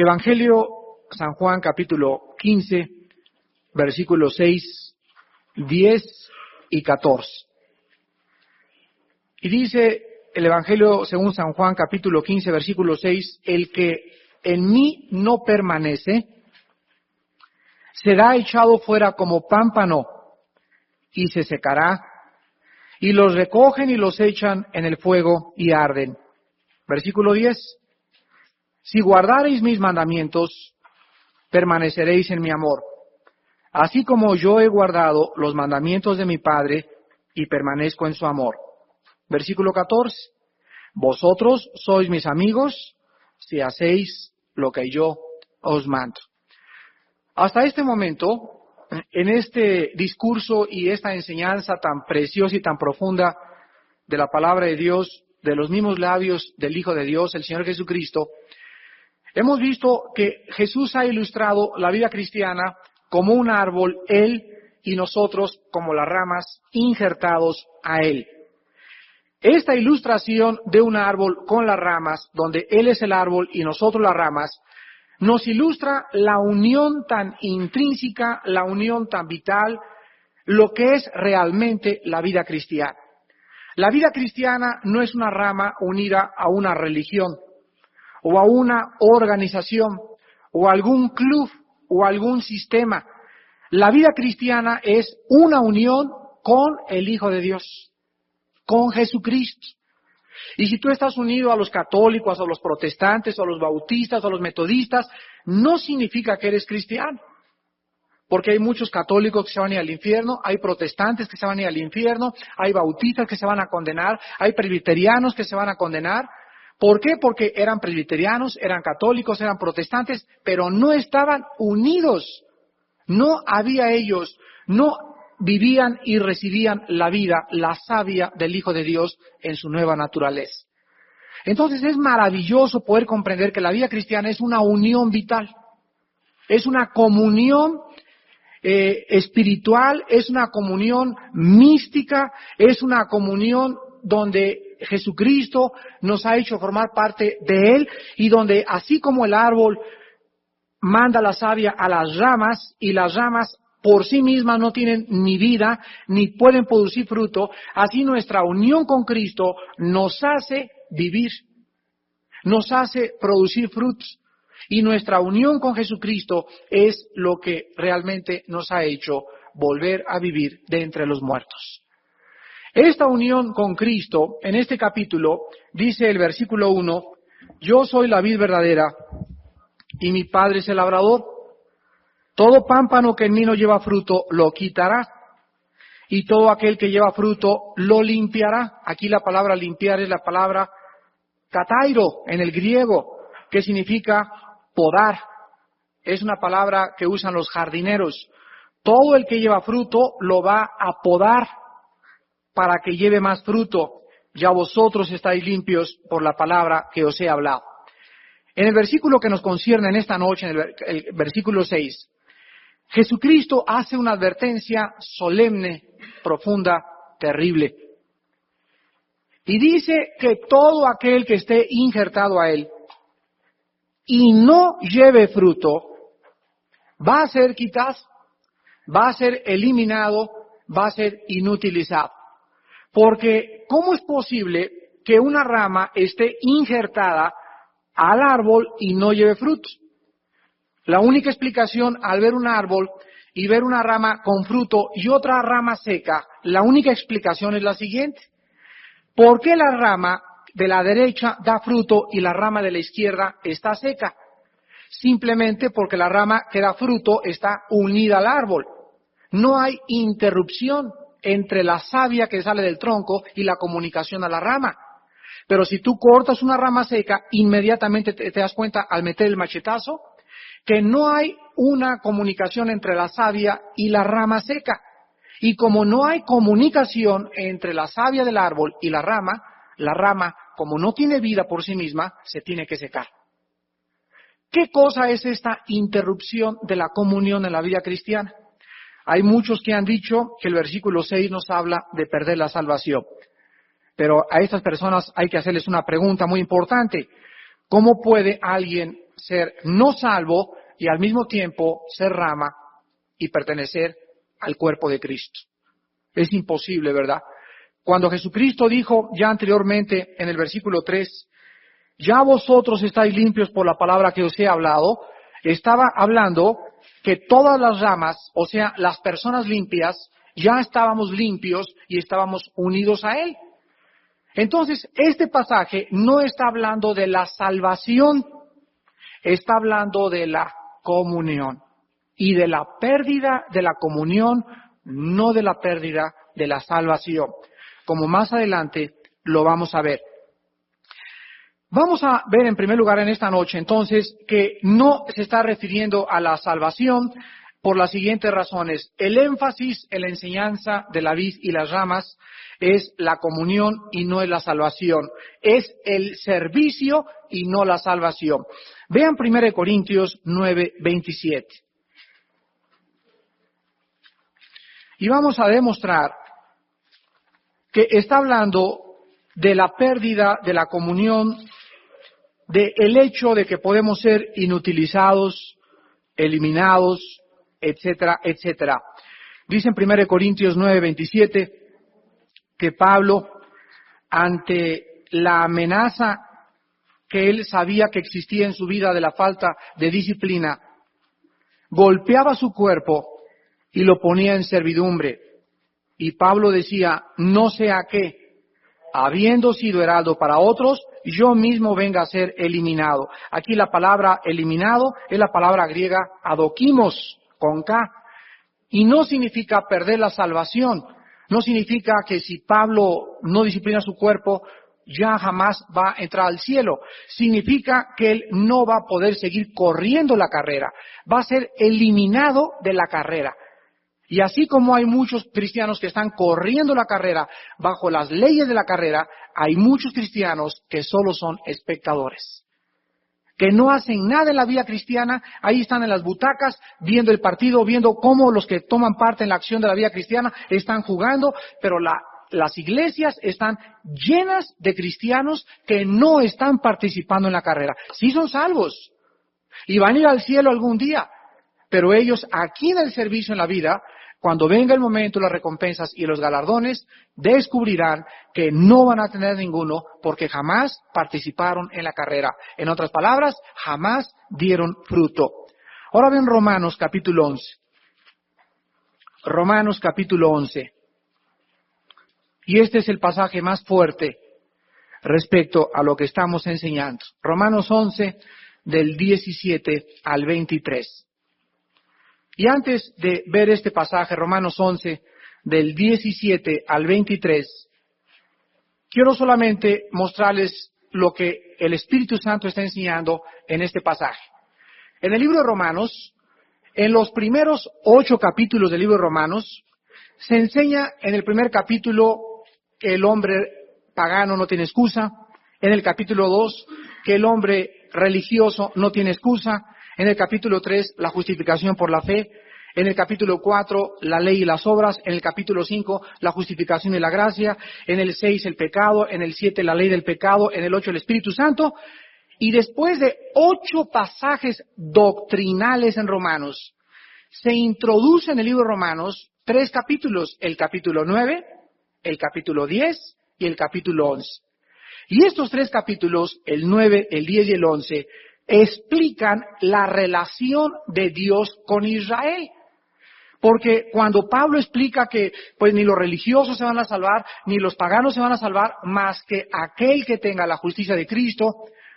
Evangelio San Juan, capítulo 15, versículos 6, 10 y 14. Y dice el Evangelio según San Juan, capítulo 15, versículo 6, el que en mí no permanece, será echado fuera como pámpano y se secará, y los recogen y los echan en el fuego y arden. Versículo 10. Si guardareis mis mandamientos, permaneceréis en mi amor, así como yo he guardado los mandamientos de mi Padre y permanezco en su amor. Versículo 14. Vosotros sois mis amigos si hacéis lo que yo os mando. Hasta este momento, en este discurso y esta enseñanza tan preciosa y tan profunda de la palabra de Dios, de los mismos labios del Hijo de Dios, el Señor Jesucristo, hemos visto que Jesús ha ilustrado la vida cristiana como un árbol, Él y nosotros como las ramas injertados a Él. Esta ilustración de un árbol con las ramas, donde Él es el árbol y nosotros las ramas, nos ilustra la unión tan intrínseca, la unión tan vital, lo que es realmente la vida cristiana. La vida cristiana no es una rama unida a una religión, o a una organización, o a algún club, o a algún sistema. La vida cristiana es una unión con el Hijo de Dios, con Jesucristo. Y si tú estás unido a los católicos, a los protestantes, a los bautistas, a los metodistas, no significa que eres cristiano. Porque hay muchos católicos que se van a ir al infierno, hay protestantes que se van a ir al infierno, hay bautistas que se van a condenar, hay presbiterianos que se van a condenar. ¿Por qué? Porque eran presbiterianos, eran católicos, eran protestantes, pero no estaban unidos. No había ellos, no vivían y recibían la vida, la savia del Hijo de Dios en su nueva naturaleza. Entonces es maravilloso poder comprender que la vida cristiana es una unión vital, es una comunión espiritual, es una comunión mística, es una comunión donde Jesucristo nos ha hecho formar parte de Él y donde así como el árbol manda la savia a las ramas y las ramas por sí mismas no tienen ni vida ni pueden producir fruto, así nuestra unión con Cristo nos hace vivir, nos hace producir frutos. Y nuestra unión con Jesucristo es lo que realmente nos ha hecho volver a vivir de entre los muertos. Esta unión con Cristo, en este capítulo, dice el versículo 1, yo soy la vid verdadera y mi Padre es el labrador. Todo pámpano que en mí no lleva fruto lo quitará, y todo aquel que lleva fruto lo limpiará. Aquí la palabra limpiar es la palabra katairo en el griego, que significa podar. Es una palabra que usan los jardineros. Todo el que lleva fruto lo va a podar para que lleve más fruto. Ya vosotros estáis limpios por la palabra que os he hablado. En el versículo que nos concierne en esta noche, en el versículo 6, Jesucristo hace una advertencia solemne, profunda, terrible. Y dice que todo aquel que esté injertado a Él y no lleve fruto, va a ser quitado, va a ser eliminado, va a ser inutilizado. Porque, ¿cómo es posible que una rama esté injertada al árbol y no lleve frutos? La única explicación al ver un árbol y ver una rama con fruto y otra rama seca, la única explicación es la siguiente. ¿Por qué la rama de la derecha da fruto y la rama de la izquierda está seca? Simplemente porque la rama que da fruto está unida al árbol. No hay interrupción entre la savia que sale del tronco y la comunicación a la rama. Pero si tú cortas una rama seca, inmediatamente te das cuenta al meter el machetazo que no hay una comunicación entre la savia y la rama seca. Y como no hay comunicación entre la savia del árbol y la rama, como no tiene vida por sí misma, se tiene que secar. ¿Qué cosa es esta interrupción de la comunión en la vida cristiana? Hay muchos que han dicho que el versículo 6 nos habla de perder la salvación. Pero a estas personas hay que hacerles una pregunta muy importante. ¿Cómo puede alguien ser no salvo y al mismo tiempo ser rama y pertenecer al cuerpo de Cristo. Es imposible, ¿verdad? Cuando Jesucristo dijo ya anteriormente en el versículo 3, ya vosotros estáis limpios por la palabra que os he hablado, estaba hablando que todas las ramas, o sea, las personas limpias, ya estábamos limpios y estábamos unidos a Él. Entonces, este pasaje no está hablando de la salvación, está hablando de la comunión y de la pérdida de la comunión, no de la pérdida de la salvación, como más adelante lo vamos a ver. Vamos a ver en primer lugar en esta noche entonces que no se está refiriendo a la salvación por las siguientes razones. El énfasis en la enseñanza de la vid y las ramas es la comunión y no es la salvación. Es el servicio y no la salvación. Vean 1 Corintios 9:27. Y vamos a demostrar que está hablando de la pérdida de la comunión, de el hecho de que podemos ser inutilizados, eliminados, etcétera, etcétera. Dice en 1 Corintios 9:27 que Pablo, ante la amenaza que él sabía que existía en su vida de la falta de disciplina, golpeaba su cuerpo y lo ponía en servidumbre. Y Pablo decía, no sea que, habiendo sido heraldo para otros, yo mismo venga a ser eliminado. Aquí la palabra eliminado es la palabra griega adokimos, con K, y no significa perder la salvación. No significa que si Pablo no disciplina su cuerpo, ya jamás va a entrar al cielo. Significa que él no va a poder seguir corriendo la carrera. Va a ser eliminado de la carrera. Y así como hay muchos cristianos que están corriendo la carrera bajo las leyes de la carrera, hay muchos cristianos que solo son espectadores, que no hacen nada en la vida cristiana, ahí están en las butacas, viendo el partido, viendo cómo los que toman parte en la acción de la vida cristiana están jugando, pero las iglesias están llenas de cristianos que no están participando en la carrera. Sí son salvos y van a ir al cielo algún día, pero ellos aquí en el servicio en la vida, cuando venga el momento, las recompensas y los galardones, descubrirán que no van a tener ninguno porque jamás participaron en la carrera. En otras palabras, jamás dieron fruto. Ahora ven Romanos capítulo 11. Romanos capítulo 11. Y este es el pasaje más fuerte respecto a lo que estamos enseñando. Romanos 11, del 17 al 23. Y antes de ver este pasaje, Romanos 11, del 17 al 23, quiero solamente mostrarles lo que el Espíritu Santo está enseñando en este pasaje. En el libro de Romanos, en los primeros 8 capítulos del libro de Romanos, se enseña en el primer capítulo que el hombre pagano no tiene excusa, en el capítulo 2 que el hombre religioso no tiene excusa, en el capítulo 3 la justificación por la fe, en el capítulo 4 la ley y las obras, en el capítulo 5 la justificación y la gracia, en el 6 el pecado, en el 7 la ley del pecado, en el 8 el Espíritu Santo, y después de 8 pasajes doctrinales en Romanos, se introduce en el libro de Romanos 3 capítulos, el capítulo 9, el capítulo 10 y el capítulo 11. Y estos 3 capítulos, el 9, el 10 y el 11, explican la relación de Dios con Israel. Porque cuando Pablo explica que pues ni los religiosos se van a salvar, ni los paganos se van a salvar, más que aquel que tenga la justicia de Cristo,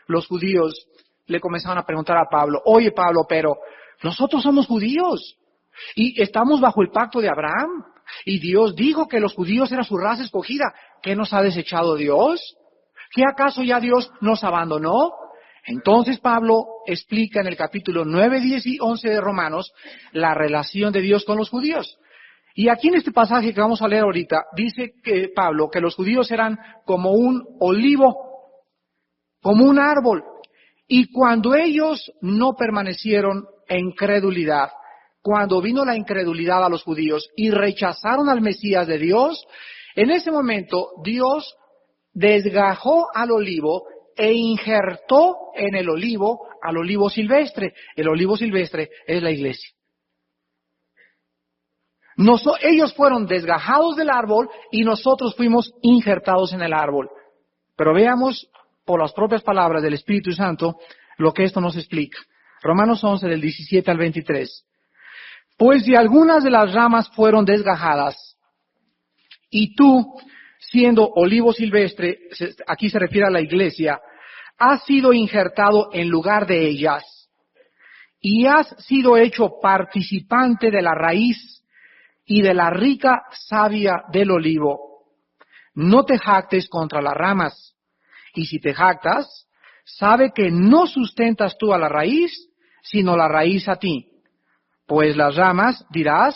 los judíos le comenzaron a preguntar a Pablo, oye Pablo, pero nosotros somos judíos y estamos bajo el pacto de Abraham y Dios dijo que los judíos eran su raza escogida. ¿Qué nos ha desechado Dios? ¿Qué acaso ya Dios nos abandonó? Entonces Pablo explica en el capítulo 9, 10 y 11 de Romanos la relación de Dios con los judíos. Y aquí en este pasaje que vamos a leer ahorita, dice que Pablo que los judíos eran como un olivo, como un árbol. Y cuando ellos no permanecieron en credulidad, cuando vino la incredulidad a los judíos y rechazaron al Mesías de Dios, en ese momento Dios desgajó al olivo e injertó en el olivo al olivo silvestre. El olivo silvestre es la iglesia. Ellos fueron desgajados del árbol y nosotros fuimos injertados en el árbol. Pero veamos por las propias palabras del Espíritu Santo lo que esto nos explica. Romanos 11, del 17 al 23. Pues si algunas de las ramas fueron desgajadas, y tú, siendo olivo silvestre, aquí se refiere a la iglesia, has sido injertado en lugar de ellas, y has sido hecho participante de la raíz y de la rica savia del olivo. No te jactes contra las ramas, y si te jactas, sabe que no sustentas tú a la raíz, sino la raíz a ti. Pues las ramas, dirás,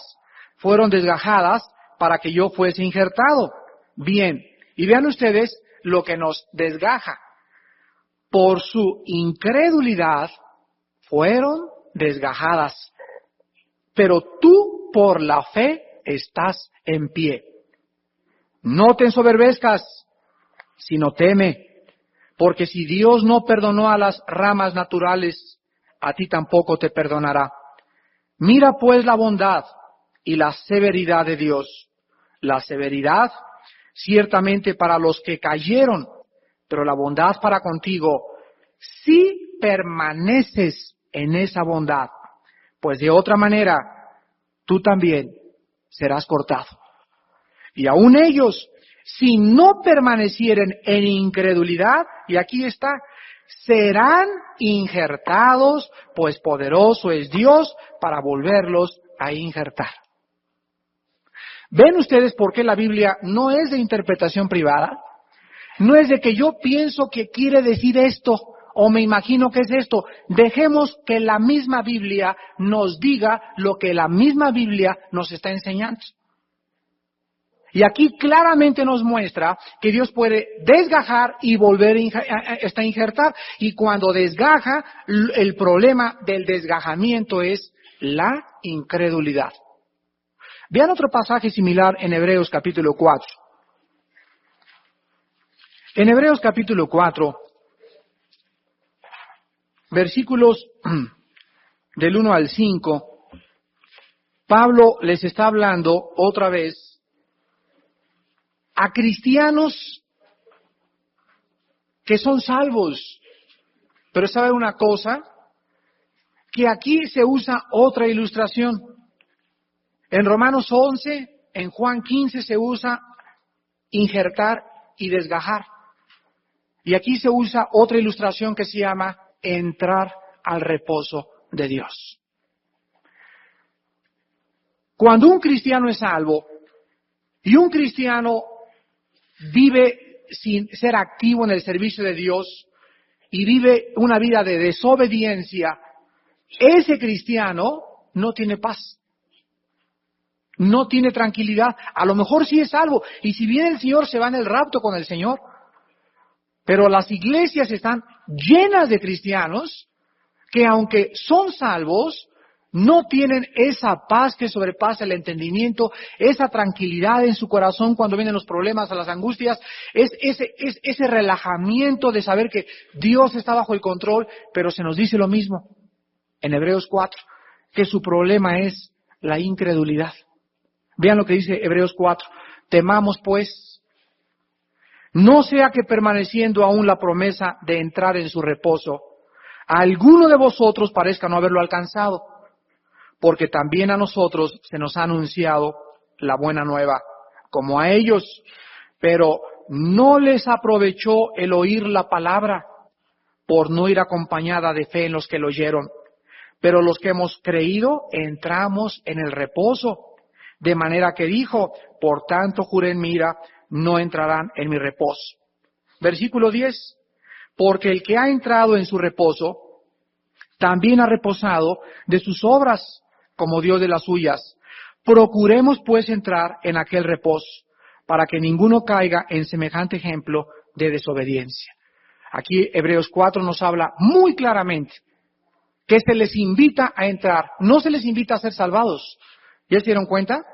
fueron desgajadas para que yo fuese injertado. Bien, y vean ustedes lo que nos desgaja. Por su incredulidad fueron desgajadas, pero tú por la fe estás en pie. No te ensoberbezcas, sino teme, porque si Dios no perdonó a las ramas naturales, a ti tampoco te perdonará. Mira pues la bondad y la severidad de Dios. La severidad, ciertamente para los que cayeron, pero la bondad para contigo, si permaneces en esa bondad, pues de otra manera, tú también serás cortado. Y aun ellos, si no permanecieren en incredulidad, y aquí está, serán injertados, pues poderoso es Dios para volverlos a injertar. ¿Ven ustedes por qué la Biblia no es de interpretación privada? No es de que yo pienso que quiere decir esto o me imagino que es esto. Dejemos que la misma Biblia nos diga lo que la misma Biblia nos está enseñando. Y aquí claramente nos muestra que Dios puede desgajar y volver a injertar. Y cuando desgaja, el problema del desgajamiento es la incredulidad. Vean otro pasaje similar en Hebreos capítulo 4. En Hebreos capítulo 4, versículos del 1 al 5, Pablo les está hablando otra vez a cristianos que son salvos. Pero ¿sabe una cosa? Que aquí se usa otra ilustración. En Romanos 11, en Juan 15 se usa injertar y desgajar. Y aquí se usa otra ilustración que se llama entrar al reposo de Dios. Cuando un cristiano es salvo y un cristiano vive sin ser activo en el servicio de Dios y vive una vida de desobediencia, ese cristiano no tiene paz, no tiene tranquilidad. A lo mejor sí es salvo y si viene el Señor se va en el rapto con el Señor, pero las iglesias están llenas de cristianos que aunque son salvos, no tienen esa paz que sobrepasa el entendimiento, esa tranquilidad en su corazón cuando vienen los problemas, las angustias, ese relajamiento de saber que Dios está bajo el control, pero se nos dice lo mismo en Hebreos 4, que su problema es la incredulidad. Vean lo que dice Hebreos 4, temamos pues, no sea que permaneciendo aún la promesa de entrar en su reposo, a alguno de vosotros parezca no haberlo alcanzado. Porque también a nosotros se nos ha anunciado la buena nueva, como a ellos, pero no les aprovechó el oír la palabra, por no ir acompañada de fe en los que lo oyeron. Pero los que hemos creído entramos en el reposo, de manera que dijo, por tanto juré en mi ira, no entrarán en mi reposo. Versículo 10, porque el que ha entrado en su reposo, también ha reposado de sus obras, como Dios de las suyas. Procuremos pues entrar en aquel reposo, para que ninguno caiga en semejante ejemplo de desobediencia. Aquí Hebreos 4 nos habla muy claramente que se les invita a entrar, no se les invita a ser salvados. ¿Ya se dieron cuenta?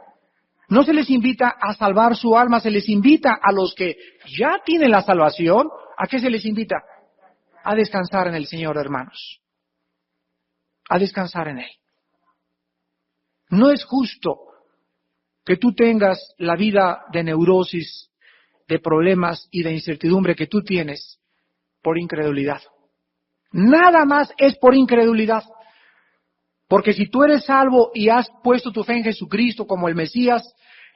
No se les invita a salvar su alma, se les invita a los que ya tienen la salvación. ¿A qué se les invita? A descansar en el Señor, hermanos. a descansar en Él. No es justo que tú tengas la vida de neurosis, de problemas y de incertidumbre que tú tienes por incredulidad. Nada más es por incredulidad. Porque si tú eres salvo y has puesto tu fe en Jesucristo como el Mesías,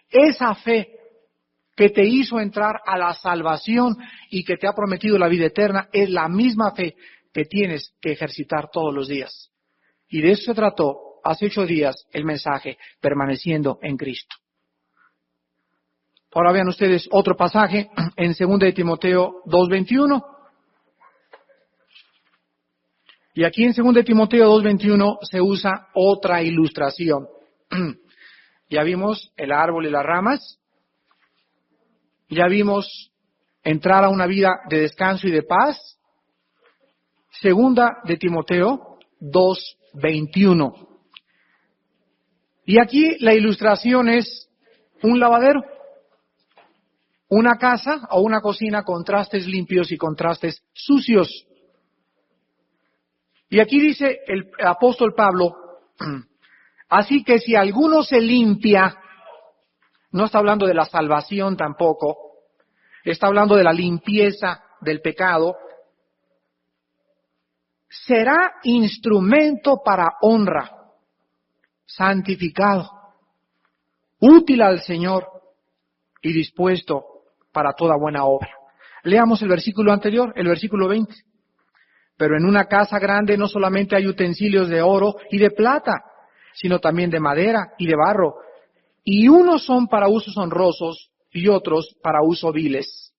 esa fe que te hizo entrar a la salvación y que te ha prometido la vida eterna es la misma fe que tienes que ejercitar todos los días. Y de eso se trató hace 8 días el mensaje, permaneciendo en Cristo. Ahora vean ustedes otro pasaje en 2 de Timoteo 2:21. Y aquí en 2 de Timoteo 2:21 se usa otra ilustración. Ya vimos el árbol y las ramas. Ya vimos entrar a una vida de descanso y de paz. 2 de Timoteo 2:21. Y aquí la ilustración es un lavadero, una casa o una cocina con trastes limpios y con trastes sucios. Y aquí dice el apóstol Pablo, así que si alguno se limpia, no está hablando de la salvación tampoco, está hablando de la limpieza del pecado, será instrumento para honra, santificado, útil al Señor y dispuesto para toda buena obra. Leamos el versículo anterior, el versículo 20. Pero en una casa grande no solamente hay utensilios de oro y de plata, sino también de madera y de barro, y unos son para usos honrosos y otros para usos viles.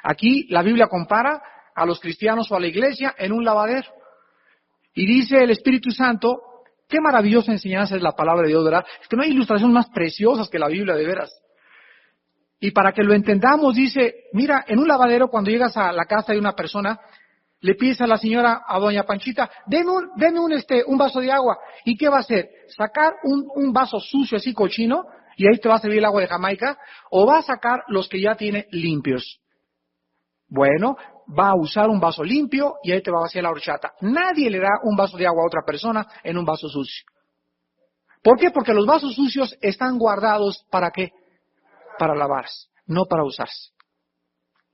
Aquí la Biblia compara a los cristianos o a la iglesia en un lavadero. Y dice el Espíritu Santo, qué maravillosa enseñanza es la palabra de Dios, ¿verdad? Es que no hay ilustraciones más preciosas que la Biblia, de veras. Y para que lo entendamos, dice, mira, en un lavadero cuando llegas a la casa de una persona, le pides a la señora, a doña Panchita, deme un vaso de agua. ¿Y qué va a hacer? ¿Sacar un vaso sucio así cochino y ahí te va a servir el agua de Jamaica? ¿O va a sacar los que ya tiene limpios? Bueno, va a usar un vaso limpio y ahí te va a vaciar la horchata. Nadie le da un vaso de agua a otra persona en un vaso sucio. ¿Por qué? Porque los vasos sucios están guardados ¿para qué? Para lavarse, no para usarse.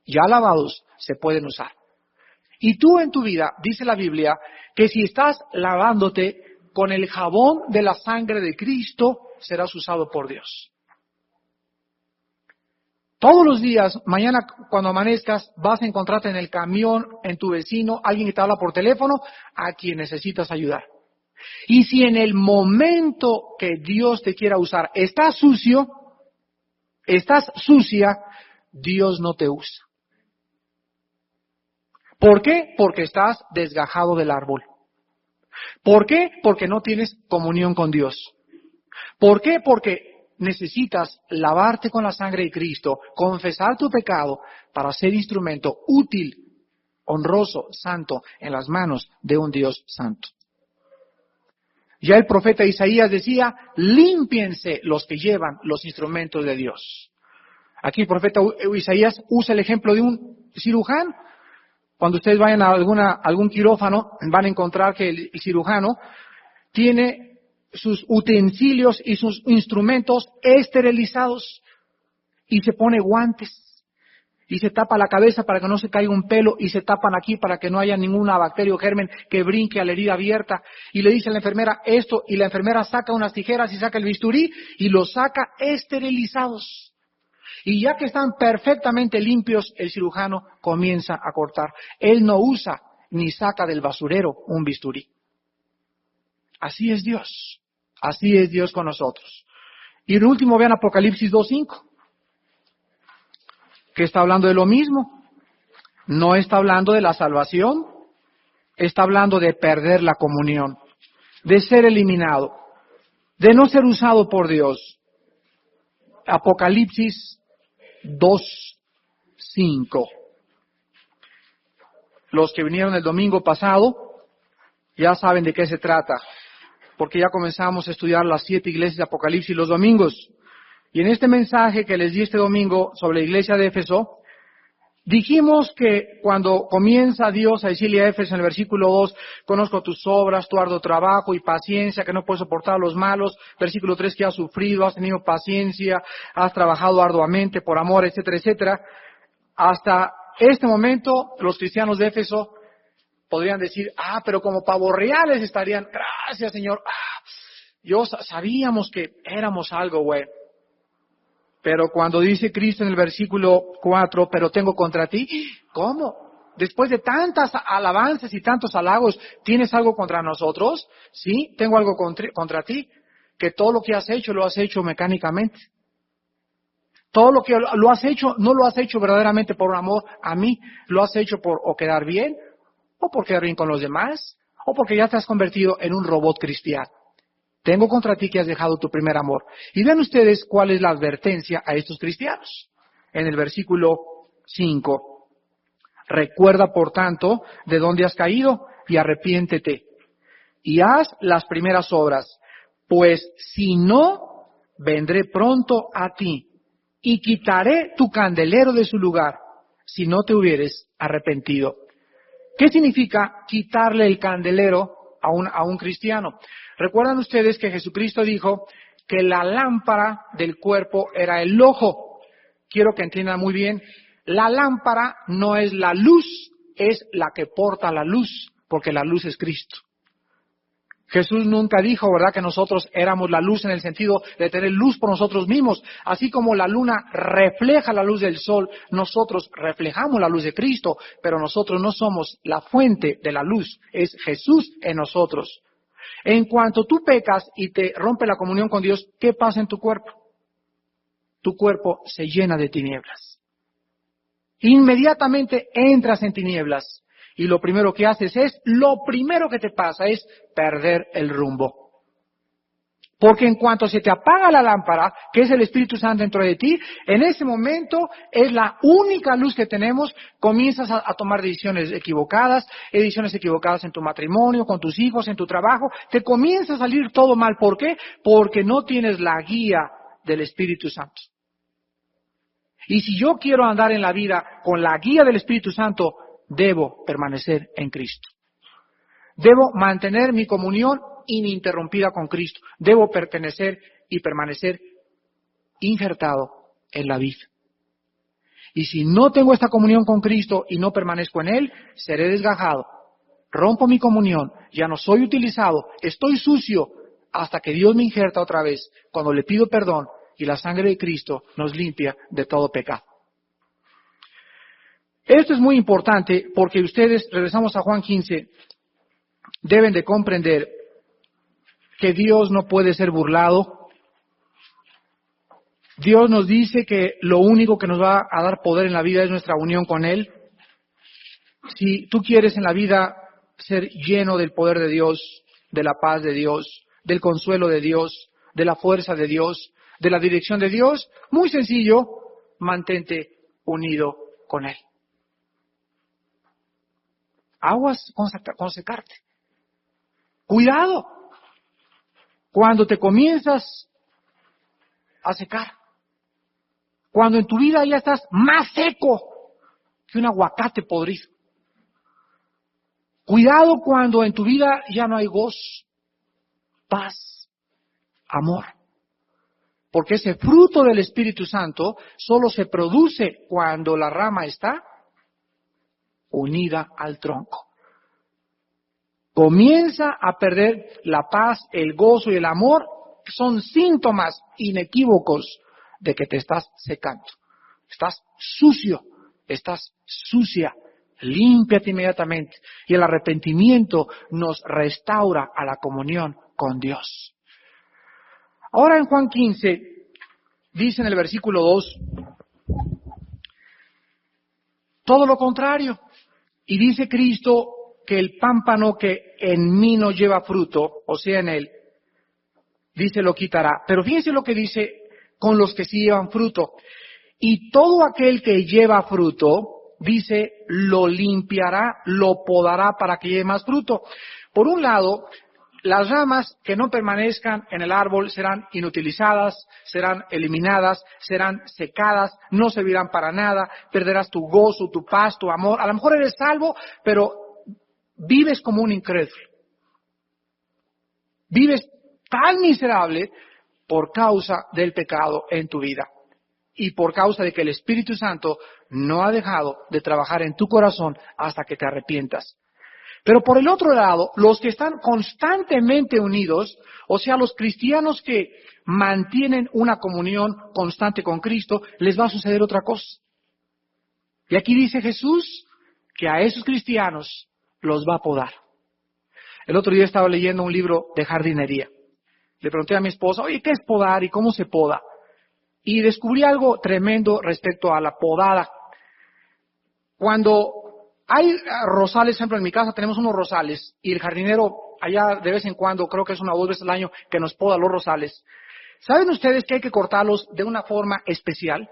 Ya lavados se pueden usar. Y tú en tu vida, dice la Biblia, que si estás lavándote con el jabón de la sangre de Cristo, serás usado por Dios. Todos los días, mañana cuando amanezcas, vas a encontrarte en el camión, en tu vecino, alguien que te habla por teléfono, a quien necesitas ayudar. Y si en el momento que Dios te quiera usar estás sucio, estás sucia, Dios no te usa. ¿Por qué? Porque estás desgajado del árbol. ¿Por qué? Porque no tienes comunión con Dios. ¿Por qué? Porque necesitas lavarte con la sangre de Cristo, confesar tu pecado para ser instrumento útil, honroso, santo en las manos de un Dios santo. Ya el profeta Isaías decía, límpiense los que llevan los instrumentos de Dios. Aquí el profeta Isaías usa el ejemplo de un cirujano. Cuando ustedes vayan a algún quirófano, van a encontrar que el cirujano tiene sus utensilios y sus instrumentos esterilizados y se pone guantes y se tapa la cabeza para que no se caiga un pelo y se tapan aquí para que no haya ninguna bacteria o germen que brinque a la herida abierta y le dice a la enfermera esto y la enfermera saca unas tijeras y saca el bisturí y los saca esterilizados. Y ya que están perfectamente limpios, el cirujano comienza a cortar. Él no usa ni saca del basurero un bisturí. Así es Dios. Así es Dios con nosotros. Y el último, vean Apocalipsis 2:5, que está hablando de lo mismo. No está hablando de la salvación, está hablando de perder la comunión, de ser eliminado, de no ser usado por Dios. Apocalipsis 2:5. Los que vinieron el domingo pasado ya saben de qué se trata, porque ya comenzamos a estudiar las 7 iglesias de Apocalipsis los domingos. Y en este mensaje que les di este domingo sobre la iglesia de Éfeso, Dijimos que cuando comienza Dios a decirle a Éfeso en el versículo 2, conozco tus obras, tu arduo trabajo y paciencia, que no puedes soportar a los malos. Versículo 3, que has sufrido, has tenido paciencia, has trabajado arduamente por amor, etcétera, etcétera. Hasta este momento, los cristianos de Éfeso podrían decir, pero como pavos reales estarían, gracias Señor, sabíamos que éramos algo, güey. Pero cuando dice Cristo en el versículo 4, pero tengo contra ti, ¿cómo? Después de tantas alabanzas y tantos halagos, ¿tienes algo contra nosotros? Sí, tengo algo contra ti, que todo lo que has hecho lo has hecho mecánicamente. Todo lo que lo has hecho, no lo has hecho verdaderamente por amor a mí, lo has hecho por o quedar bien, o por quedar bien con los demás, o porque ya te has convertido en un robot cristiano. Tengo contra ti que has dejado tu primer amor. Y vean ustedes cuál es la advertencia a estos cristianos. En el versículo 5. Recuerda, por tanto, de dónde has caído y arrepiéntete. Y haz las primeras obras. Pues si no, vendré pronto a ti y quitaré tu candelero de su lugar si no te hubieres arrepentido. ¿Qué significa quitarle el candelero a un cristiano? Recuerdan ustedes que Jesucristo dijo que la lámpara del cuerpo era el ojo. Quiero que entiendan muy bien, la lámpara no es la luz, es la que porta la luz, porque la luz es Cristo. Jesús nunca dijo, ¿verdad?, que nosotros éramos la luz en el sentido de tener luz por nosotros mismos. Así como la luna refleja la luz del sol, nosotros reflejamos la luz de Cristo, pero nosotros no somos la fuente de la luz, es Jesús en nosotros. En cuanto tú pecas y te rompe la comunión con Dios, ¿qué pasa en tu cuerpo? Tu cuerpo se llena de tinieblas. Inmediatamente entras en tinieblas. Y lo primero que te pasa es perder el rumbo. Porque en cuanto se te apaga la lámpara, que es el Espíritu Santo dentro de ti, en ese momento es la única luz que tenemos, comienzas a tomar decisiones equivocadas en tu matrimonio, con tus hijos, en tu trabajo, te comienza a salir todo mal. ¿Por qué? Porque no tienes la guía del Espíritu Santo. Y si yo quiero andar en la vida con la guía del Espíritu Santo, debo permanecer en Cristo. Debo mantener mi comunión ininterrumpida con Cristo. Debo pertenecer y permanecer injertado en la vida. Y si no tengo esta comunión con Cristo y no permanezco en Él, seré desgajado. Rompo mi comunión, ya no soy utilizado, estoy sucio, hasta que Dios me injerta otra vez, cuando le pido perdón y la sangre de Cristo nos limpia de todo pecado. Esto es muy importante porque ustedes, regresamos a Juan 15, deben de comprender que Dios no puede ser burlado. Dios nos dice que lo único que nos va a dar poder en la vida es nuestra unión con Él. Si tú quieres en la vida ser lleno del poder de Dios, de la paz de Dios, del consuelo de Dios, de la fuerza de Dios, de la dirección de Dios, muy sencillo, mantente unido con Él. Aguas con secarte. Cuidado cuando te comienzas a secar. Cuando en tu vida ya estás más seco que un aguacate podrido. Cuidado cuando en tu vida ya no hay gozo, paz, amor. Porque ese fruto del Espíritu Santo solo se produce cuando la rama está unida al tronco. Comienza a perder la paz, el gozo y el amor, son síntomas inequívocos de que te estás secando. Estás sucio, estás sucia. Límpiate inmediatamente. Y el arrepentimiento nos restaura a la comunión con Dios. Ahora en Juan 15, dice en el versículo 2, todo lo contrario. Y dice Cristo que el pámpano que en mí no lleva fruto, o sea en él, dice lo quitará. Pero fíjense lo que dice con los que sí llevan fruto. Y todo aquel que lleva fruto, dice, lo limpiará, lo podará para que lleve más fruto. Por un lado, Las ramas que no permanezcan en el árbol serán inutilizadas, serán eliminadas, serán secadas, no servirán para nada, perderás tu gozo, tu paz, tu amor. A lo mejor eres salvo, pero vives como un incrédulo. Vives tan miserable por causa del pecado en tu vida y por causa de que el Espíritu Santo no ha dejado de trabajar en tu corazón hasta que te arrepientas. Pero por el otro lado, los que están constantemente unidos, o sea, los cristianos que mantienen una comunión constante con Cristo, les va a suceder otra cosa. Y aquí dice Jesús que a esos cristianos los va a podar. El otro día estaba leyendo un libro de jardinería. Le pregunté a mi esposa, oye, ¿qué es podar y cómo se poda? Y descubrí algo tremendo respecto a la podada. Cuando hay rosales, siempre en mi casa tenemos unos rosales, y el jardinero allá de vez en cuando, creo que es una o dos veces al año, que nos poda los rosales. ¿Saben ustedes que hay que cortarlos de una forma especial?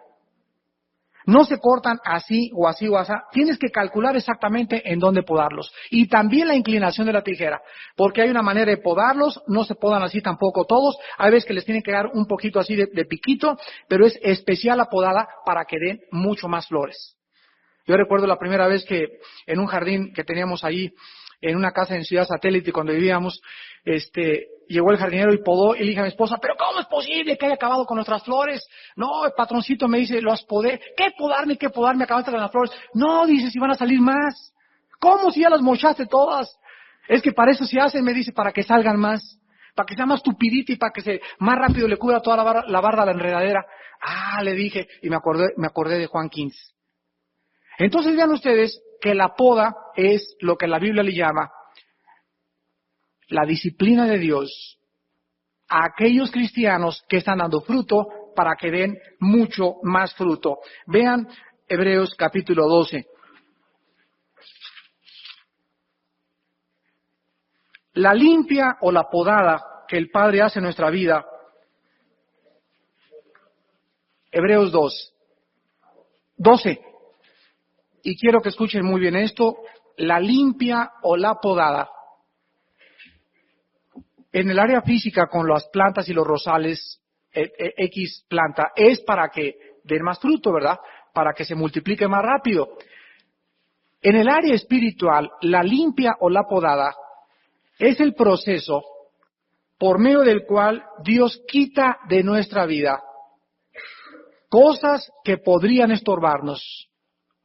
No se cortan así o así o así. Tienes que calcular exactamente en dónde podarlos. Y también la inclinación de la tijera. Porque hay una manera de podarlos, no se podan así tampoco todos. Hay veces que les tienen que dar un poquito así de piquito, pero es especial la podada para que den mucho más flores. Yo recuerdo la primera vez que en un jardín que teníamos ahí, en una casa en Ciudad Satélite, cuando vivíamos, llegó el jardinero y podó, y le dije a mi esposa, pero ¿cómo es posible que haya acabado con nuestras flores? No, el patroncito me dice, los podé. ¿Qué podarme? Acabaste con las flores. No, dice, si van a salir más. ¿Cómo si ya las mochaste todas? Es que para eso se hacen, me dice, para que salgan más. Para que sea más tupidita y para que más rápido le cubra toda la barda a la enredadera. Ah, le dije, y me acordé de Juan 15. Entonces vean ustedes que la poda es lo que la Biblia le llama la disciplina de Dios a aquellos cristianos que están dando fruto para que den mucho más fruto. Vean Hebreos capítulo 12. La limpia o la podada que el Padre hace en nuestra vida. Hebreos 12. Y quiero que escuchen muy bien esto, la limpia o la podada. En el área física con las plantas y los rosales, X planta, es para que den más fruto, ¿verdad? Para que se multiplique más rápido. En el área espiritual, la limpia o la podada es el proceso por medio del cual Dios quita de nuestra vida cosas que podrían estorbarnos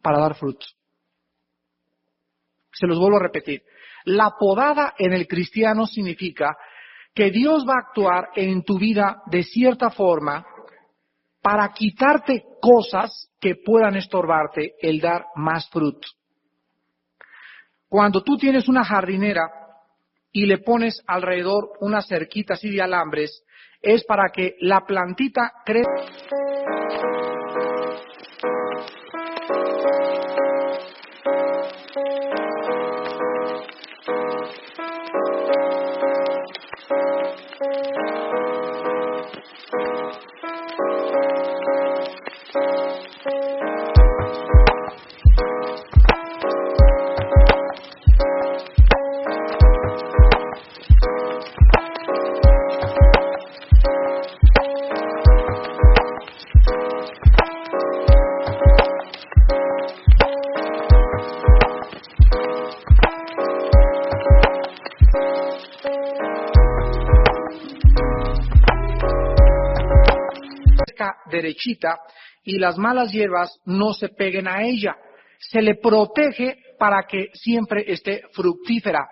para dar fruto. Se los vuelvo a repetir. La podada en el cristiano significa que Dios va a actuar en tu vida de cierta forma para quitarte cosas que puedan estorbarte el dar más fruto. Cuando tú tienes una jardinera y le pones alrededor una cerquita así de alambres, es para que la plantita crezca. Derechita y las malas hierbas no se peguen a ella. Se le protege para que siempre esté fructífera.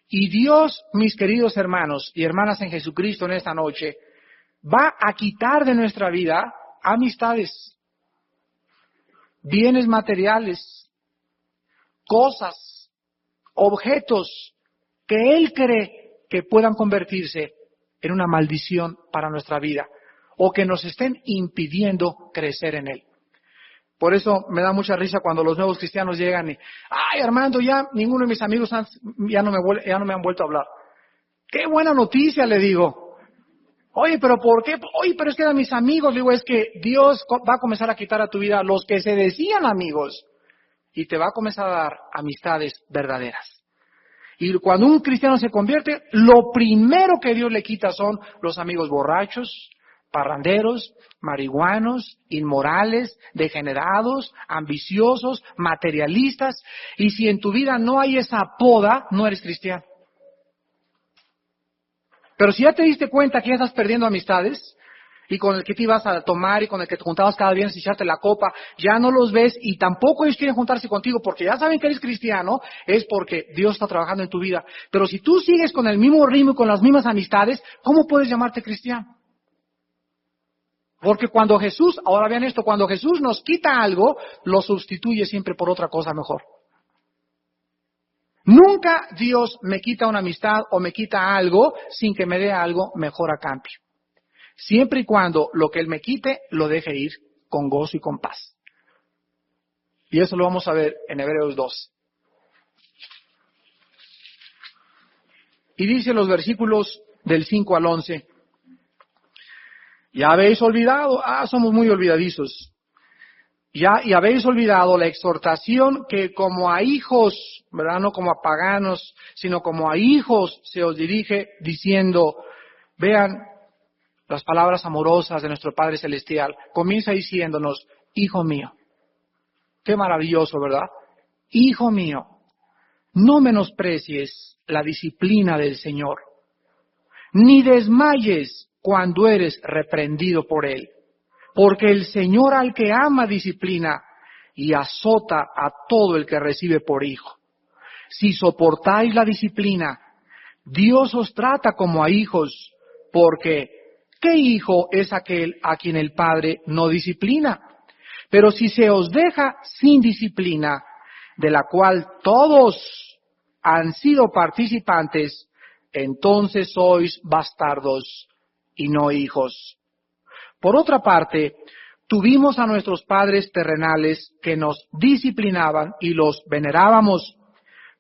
Y Dios, mis queridos hermanos y hermanas en Jesucristo en esta noche, va a quitar de nuestra vida amistades, bienes materiales, cosas, objetos que Él cree que puedan convertirse en una maldición para nuestra vida, o que nos estén impidiendo crecer en Él. Por eso me da mucha risa cuando los nuevos cristianos llegan y, ay Armando, ya ninguno de mis amigos ya no me han vuelto a hablar. ¡Qué buena noticia!, le digo. Oye, pero ¿por qué? Oye, pero es que eran mis amigos. Le digo, es que Dios va a comenzar a quitar a tu vida los que se decían amigos y te va a comenzar a dar amistades verdaderas. Y cuando un cristiano se convierte, lo primero que Dios le quita son los amigos borrachos, parranderos, marihuanos, inmorales, degenerados, ambiciosos, materialistas. Y si en tu vida no hay esa poda, no eres cristiano. Pero si ya te diste cuenta que ya estás perdiendo amistades, y con el que te ibas a tomar y con el que te juntabas cada viernes y echarte la copa, ya no los ves y tampoco ellos quieren juntarse contigo porque ya saben que eres cristiano, es porque Dios está trabajando en tu vida. Pero si tú sigues con el mismo ritmo y con las mismas amistades, ¿cómo puedes llamarte cristiano? Porque cuando Jesús, ahora vean esto, cuando Jesús nos quita algo, lo sustituye siempre por otra cosa mejor. Nunca Dios me quita una amistad o me quita algo sin que me dé algo mejor a cambio. Siempre y cuando lo que Él me quite, lo deje ir con gozo y con paz. Y eso lo vamos a ver en Hebreos 2. Y dice los versículos del 5 al 11. Ya habéis olvidado, somos muy olvidadizos. Ya, y habéis olvidado la exhortación que como a hijos, ¿verdad? No como a paganos, sino como a hijos se os dirige diciendo, vean, las palabras amorosas de nuestro Padre Celestial, comienza diciéndonos, hijo mío. Qué maravilloso, ¿verdad? Hijo mío, no menosprecies la disciplina del Señor, ni desmayes cuando eres reprendido por Él, porque el Señor al que ama disciplina y azota a todo el que recibe por hijo. Si soportáis la disciplina, Dios os trata como a hijos, porque ¿qué hijo es aquel a quien el Padre no disciplina? Pero si se os deja sin disciplina, de la cual todos han sido participantes, entonces sois bastardos y no hijos. Por otra parte, tuvimos a nuestros padres terrenales que nos disciplinaban y los venerábamos.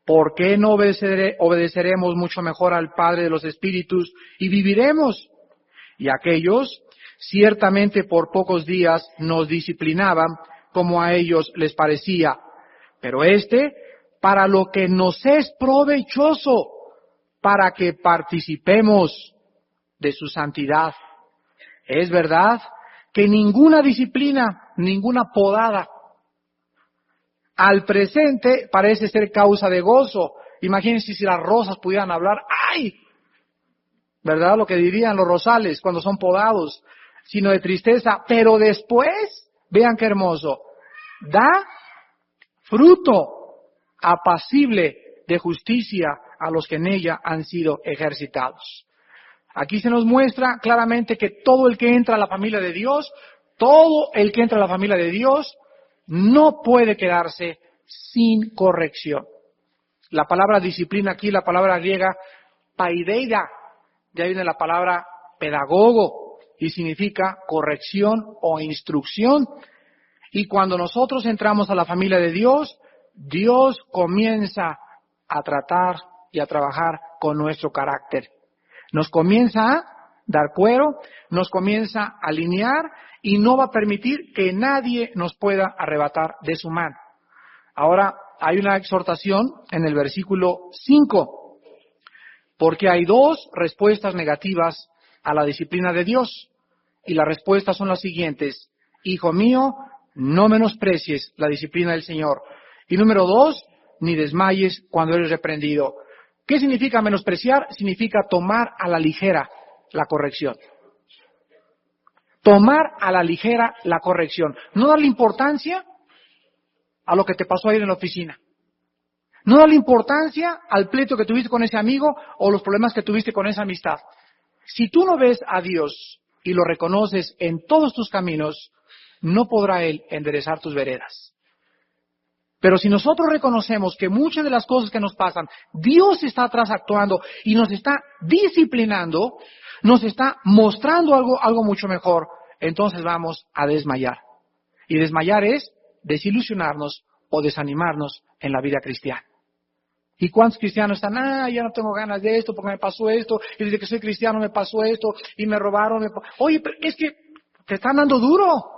¿Por qué no obedeceremos mucho mejor al Padre de los Espíritus y viviremos? Y aquellos, ciertamente por pocos días, nos disciplinaban como a ellos les parecía. Pero para lo que nos es provechoso, para que participemos de su santidad. Es verdad que ninguna disciplina, ninguna podada, al presente parece ser causa de gozo. Imagínense si las rosas pudieran hablar, ¡ay! ¿Verdad? Lo que dirían los rosales cuando son podados, sino de tristeza. Pero después, vean qué hermoso, da fruto apacible de justicia a los que en ella han sido ejercitados. Aquí se nos muestra claramente que todo el que entra a la familia de Dios, no puede quedarse sin corrección. La palabra disciplina aquí, la palabra griega paideia, de ahí viene la palabra pedagogo y significa corrección o instrucción. Y cuando nosotros entramos a la familia de Dios, Dios comienza a tratar y a trabajar con nuestro carácter. Nos comienza a dar cuero, nos comienza a alinear y no va a permitir que nadie nos pueda arrebatar de su mano. Ahora, hay una exhortación en el versículo 5, porque hay dos respuestas negativas a la disciplina de Dios. Y las respuestas son las siguientes: hijo mío, no menosprecies la disciplina del Señor. Y número 2, ni desmayes cuando eres reprendido. ¿Qué significa menospreciar? Significa tomar a la ligera la corrección. Tomar a la ligera la corrección. No darle importancia a lo que te pasó ayer en la oficina. No darle importancia al pleito que tuviste con ese amigo o los problemas que tuviste con esa amistad. Si tú no ves a Dios y lo reconoces en todos tus caminos, no podrá Él enderezar tus veredas. Pero si nosotros reconocemos que muchas de las cosas que nos pasan, Dios está atrás actuando y nos está disciplinando, nos está mostrando algo mucho mejor, entonces vamos a desmayar. Y desmayar es desilusionarnos o desanimarnos en la vida cristiana. ¿Y cuántos cristianos están? Ya no tengo ganas de esto porque me pasó esto, y desde que soy cristiano me pasó esto, y me robaron. Oye, pero es que te están dando duro.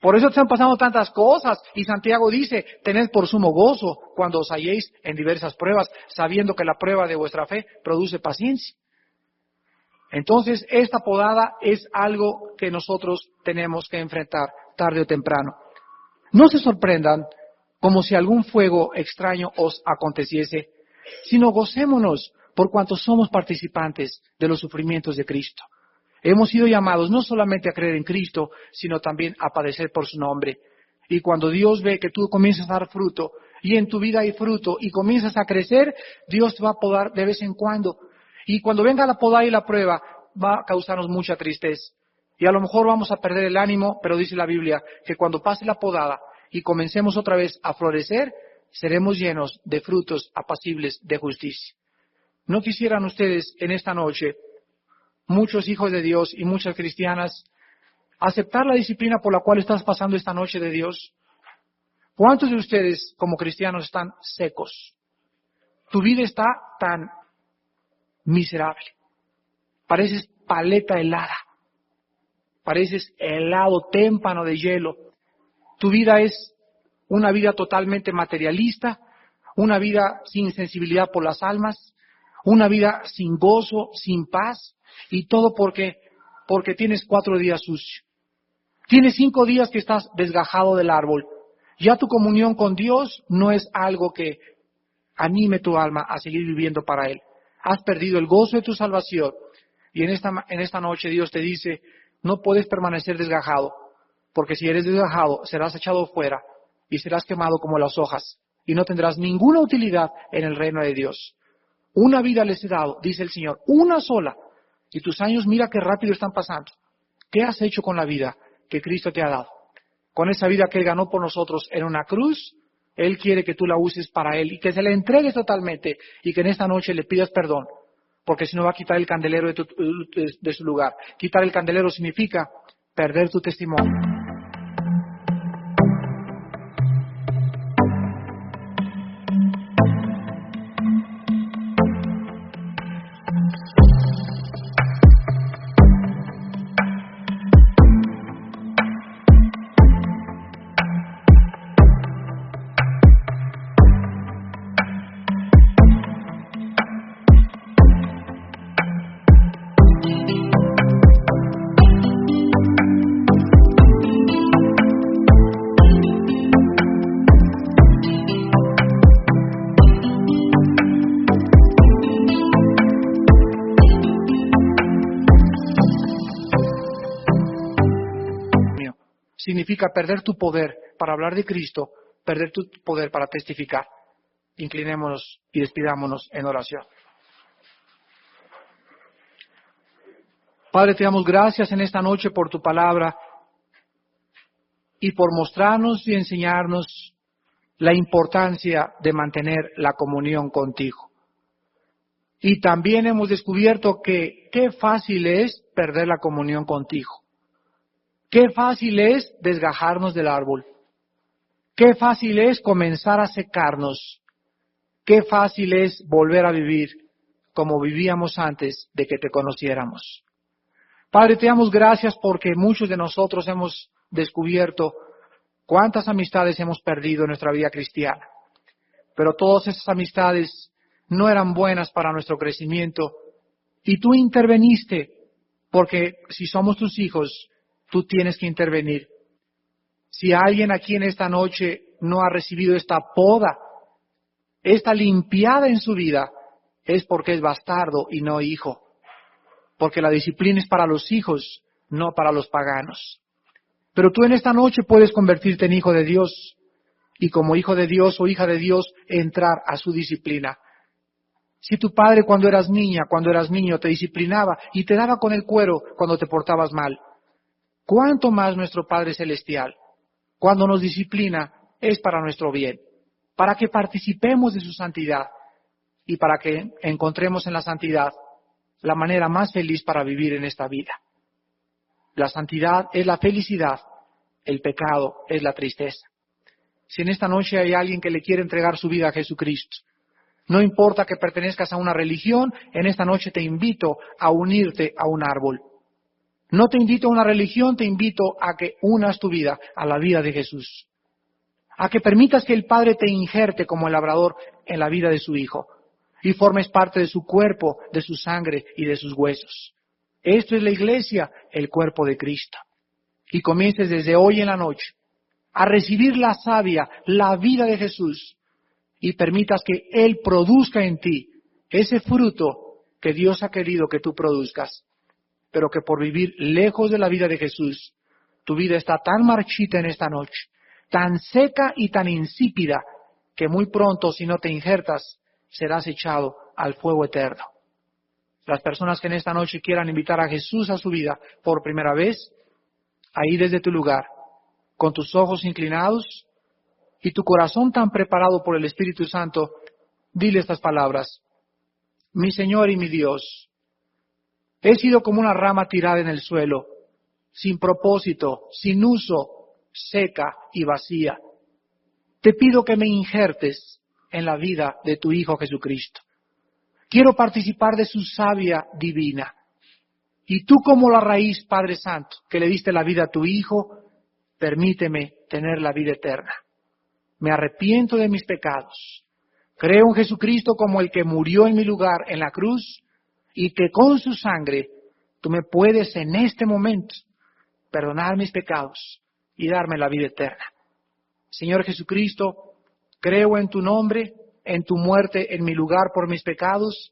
Por eso están pasando tantas cosas. Y Santiago dice, tened por sumo gozo cuando os halléis en diversas pruebas, sabiendo que la prueba de vuestra fe produce paciencia. Entonces, esta podada es algo que nosotros tenemos que enfrentar tarde o temprano. No se sorprendan como si algún fuego extraño os aconteciese, sino gocémonos por cuanto somos participantes de los sufrimientos de Cristo. Hemos sido llamados no solamente a creer en Cristo, sino también a padecer por su nombre. Y cuando Dios ve que tú comienzas a dar fruto, y en tu vida hay fruto, y comienzas a crecer, Dios te va a podar de vez en cuando. Y cuando venga la podada y la prueba, va a causarnos mucha tristeza. Y a lo mejor vamos a perder el ánimo, pero dice la Biblia que cuando pase la podada y comencemos otra vez a florecer, seremos llenos de frutos apacibles de justicia. ¿No quisieran ustedes en esta noche, muchos hijos de Dios y muchas cristianas, aceptar la disciplina por la cual estás pasando esta noche de Dios? ¿Cuántos de ustedes como cristianos están secos? Tu vida está tan miserable. Pareces paleta helada. Pareces helado témpano de hielo. Tu vida es una vida totalmente materialista, una vida sin sensibilidad por las almas, una vida sin gozo, sin paz, y todo porque tienes 4 días sucio. Tienes 5 días que estás desgajado del árbol. Ya tu comunión con Dios no es algo que anime tu alma a seguir viviendo para Él. Has perdido el gozo de tu salvación. Y en esta noche Dios te dice, no puedes permanecer desgajado, porque si eres desgajado serás echado fuera y serás quemado como las hojas y no tendrás ninguna utilidad en el reino de Dios. Una vida les he dado, dice el Señor, una sola, y tus años mira qué rápido están pasando. ¿Qué has hecho con la vida que Cristo te ha dado? Con esa vida que Él ganó por nosotros en una cruz, Él quiere que tú la uses para Él y que se la entregues totalmente y que en esta noche le pidas perdón, porque si no va a quitar el candelero de su lugar. Quitar el candelero significa perder tu testimonio. Significa perder tu poder para hablar de Cristo, perder tu poder para testificar. Inclinémonos y despidámonos en oración. Padre, te damos gracias en esta noche por tu palabra y por mostrarnos y enseñarnos la importancia de mantener la comunión contigo. Y también hemos descubierto que qué fácil es perder la comunión contigo. Qué fácil es desgajarnos del árbol. Qué fácil es comenzar a secarnos. Qué fácil es volver a vivir como vivíamos antes de que te conociéramos. Padre, te damos gracias porque muchos de nosotros hemos descubierto cuántas amistades hemos perdido en nuestra vida cristiana. Pero todas esas amistades no eran buenas para nuestro crecimiento. Y tú interveniste, porque si somos tus hijos, tú tienes que intervenir. Si alguien aquí en esta noche no ha recibido esta poda, esta limpiada en su vida, es porque es bastardo y no hijo. Porque la disciplina es para los hijos, no para los paganos. Pero tú en esta noche puedes convertirte en hijo de Dios y como hijo de Dios o hija de Dios entrar a su disciplina. Si tu padre cuando eras niña, cuando eras niño te disciplinaba y te daba con el cuero cuando te portabas mal, ¿cuánto más nuestro Padre Celestial, cuando nos disciplina, es para nuestro bien? Para que participemos de su santidad y para que encontremos en la santidad la manera más feliz para vivir en esta vida. La santidad es la felicidad, el pecado es la tristeza. Si en esta noche hay alguien que le quiere entregar su vida a Jesucristo, no importa que pertenezcas a una religión, en esta noche te invito a unirte a un árbol. No te invito a una religión, te invito a que unas tu vida a la vida de Jesús. A que permitas que el Padre te injerte como el labrador en la vida de su Hijo y formes parte de su cuerpo, de su sangre y de sus huesos. Esto es la iglesia, el cuerpo de Cristo. Y comiences desde hoy en la noche a recibir la savia, la vida de Jesús, y permitas que Él produzca en ti ese fruto que Dios ha querido que tú produzcas, pero que por vivir lejos de la vida de Jesús, tu vida está tan marchita en esta noche, tan seca y tan insípida, que muy pronto, si no te injertas, serás echado al fuego eterno. Las personas que en esta noche quieran invitar a Jesús a su vida por primera vez, ahí desde tu lugar, con tus ojos inclinados y tu corazón tan preparado por el Espíritu Santo, dile estas palabras: mi Señor y mi Dios, he sido como una rama tirada en el suelo, sin propósito, sin uso, seca y vacía. Te pido que me injertes en la vida de tu Hijo Jesucristo. Quiero participar de su savia divina. Y tú, como la raíz, Padre Santo, que le diste la vida a tu Hijo, permíteme tener la vida eterna. Me arrepiento de mis pecados. Creo en Jesucristo como el que murió en mi lugar en la cruz y que con su sangre tú me puedes en este momento perdonar mis pecados y darme la vida eterna. Señor Jesucristo, creo en tu nombre, en tu muerte en mi lugar por mis pecados,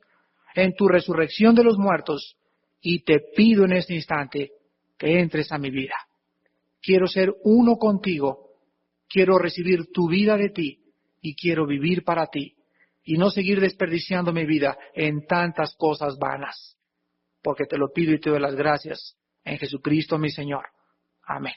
en tu resurrección de los muertos, y te pido en este instante que entres a mi vida. Quiero ser uno contigo, quiero recibir tu vida de ti y quiero vivir para ti y no seguir desperdiciando mi vida en tantas cosas vanas, porque te lo pido y te doy las gracias en Jesucristo mi Señor. Amén.